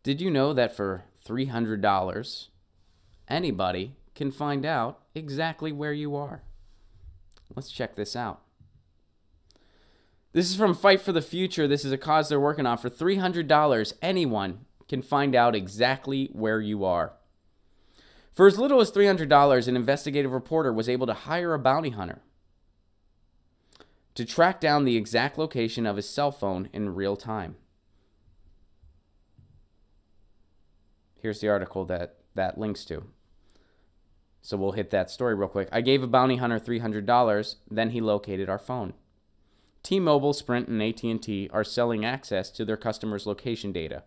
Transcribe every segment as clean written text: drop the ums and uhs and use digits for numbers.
Did you know that for $300, anybody can find out exactly where you are? Let's check this out. This is from Fight for the Future. This is a cause they're working on. For $300, anyone can find out exactly where you are. For as little as $300, an investigative reporter was able to hire a bounty hunter to track down the exact location of his cell phone in real time. Here's the article that links to. So we'll hit that story real quick. I gave a bounty hunter $300, then he located our phone. T-Mobile, Sprint, and AT&T are selling access to their customers' location data,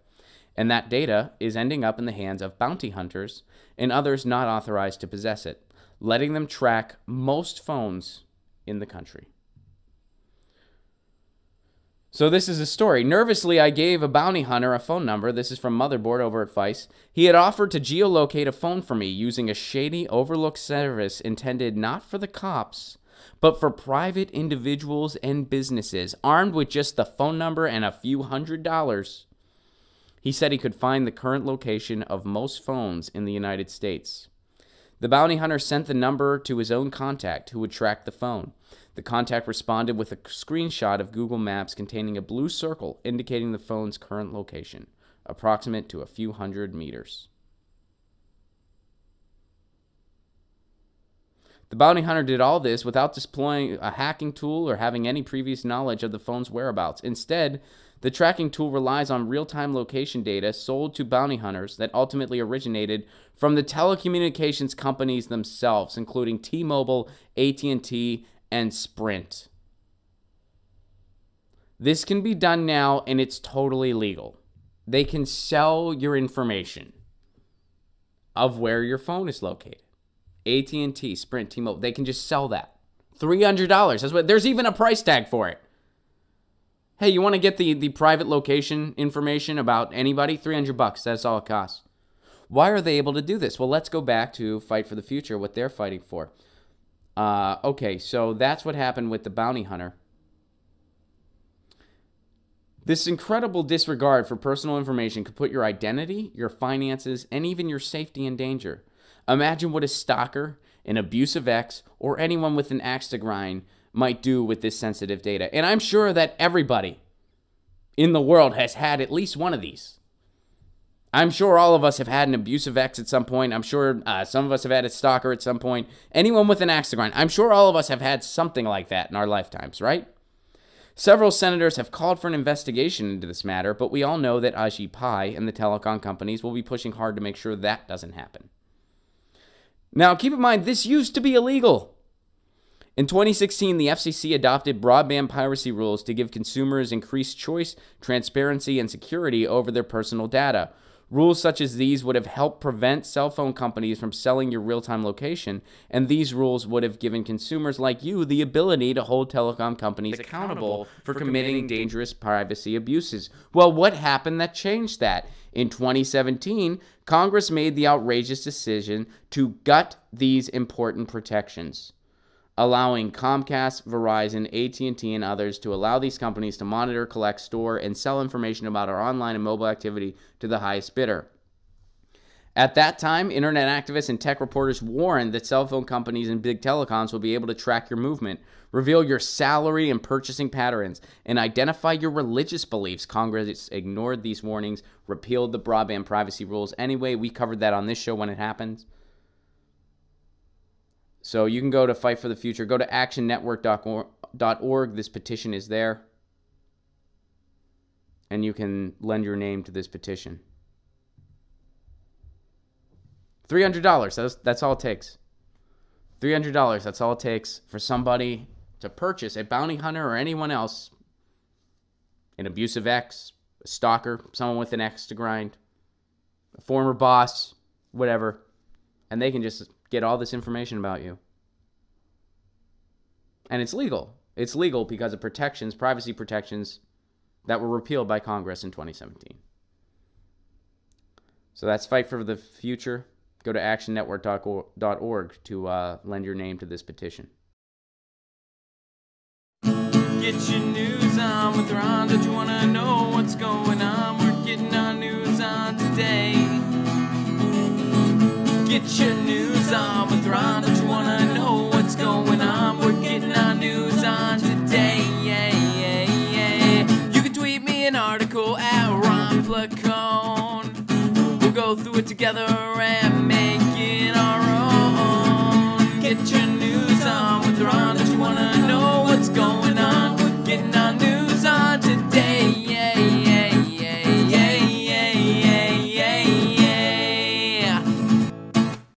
and that data is ending up in the hands of bounty hunters and others not authorized to possess it, letting them track most phones in the country. So this is a story. Nervously, I gave a bounty hunter a phone number. This is from Motherboard over at Vice. He had offered to geolocate a phone for me using a shady overlooked service intended not for the cops, but for private individuals and businesses, armed with just the phone number and a few $100s. He said he could find the current location of most phones in the United States. The bounty hunter sent the number to his own contact, who would track the phone. The contact responded with a screenshot of Google Maps containing a blue circle indicating the phone's current location, approximate to a few hundred meters. The bounty hunter did all this without deploying a hacking tool or having any previous knowledge of the phone's whereabouts. Instead, the tracking tool relies on real-time location data sold to bounty hunters that ultimately originated from the telecommunications companies themselves, including T-Mobile, AT&T, and Sprint. This can be done now, and it's totally legal. They can sell your information of where your phone is located. AT&T, Sprint, T-Mobile, they can just sell that. $300. That's what. There's even a price tag for it. Hey, you want to get the private location information about anybody? $300. That's all it costs. Why are they able to do this? Well, let's go back to Fight for the Future, what they're fighting for. Okay, so that's what happened with the bounty hunter. This incredible disregard for personal information could put your identity, your finances, and even your safety in danger. Imagine what a stalker, an abusive ex, or anyone with an axe to grind might do with this sensitive data. And I'm sure that everybody in the world has had at least one of these. I'm sure all of us have had an abusive ex at some point. I'm sure some of us have had a stalker at some point. Anyone with an axe to grind. I'm sure all of us have had something like that in our lifetimes, right? Several senators have called for an investigation into this matter, but we all know that Ajit Pai and the telecom companies will be pushing hard to make sure that doesn't happen. Now, keep in mind, this used to be illegal. In 2016, the FCC adopted broadband piracy rules to give consumers increased choice, transparency, and security over their personal data. Rules such as these would have helped prevent cell phone companies from selling your real-time location, and these rules would have given consumers like you the ability to hold telecom companies accountable for committing dangerous privacy abuses. Well, what happened that changed that? In 2017, Congress made the outrageous decision to gut these important protections, allowing Comcast, Verizon, AT&T, and others to allow these companies to monitor, collect, store, and sell information about our online and mobile activity to the highest bidder. At that time, internet activists and tech reporters warned that cell phone companies and big telecoms will be able to track your movement, reveal your salary and purchasing patterns, and identify your religious beliefs. Congress ignored these warnings, repealed the broadband privacy rules. Anyway, we covered that on this show when it happened. So you can go to Fight for the Future. Go to actionnetwork.org. This petition is there. And you can lend your name to this petition. $300. That's all it takes. $300. That's all it takes for somebody to purchase, a bounty hunter or anyone else, an abusive ex, a stalker, someone with an axe to grind, a former boss, whatever, and they can just get all this information about you. And it's legal. It's legal because of protections, privacy protections, that were repealed by Congress in 2017. So that's Fight for the Future. Go to actionnetwork.org to lend your name to this petition. Get your news on with Ron. Don't you want to know what's going on? We're getting our news on today. Get your news on with Ron. Don't you wanna know what's going on? We're getting our news on today. You can tweet me an article at Ron Placone. We'll go through it together and make it our own. Get your news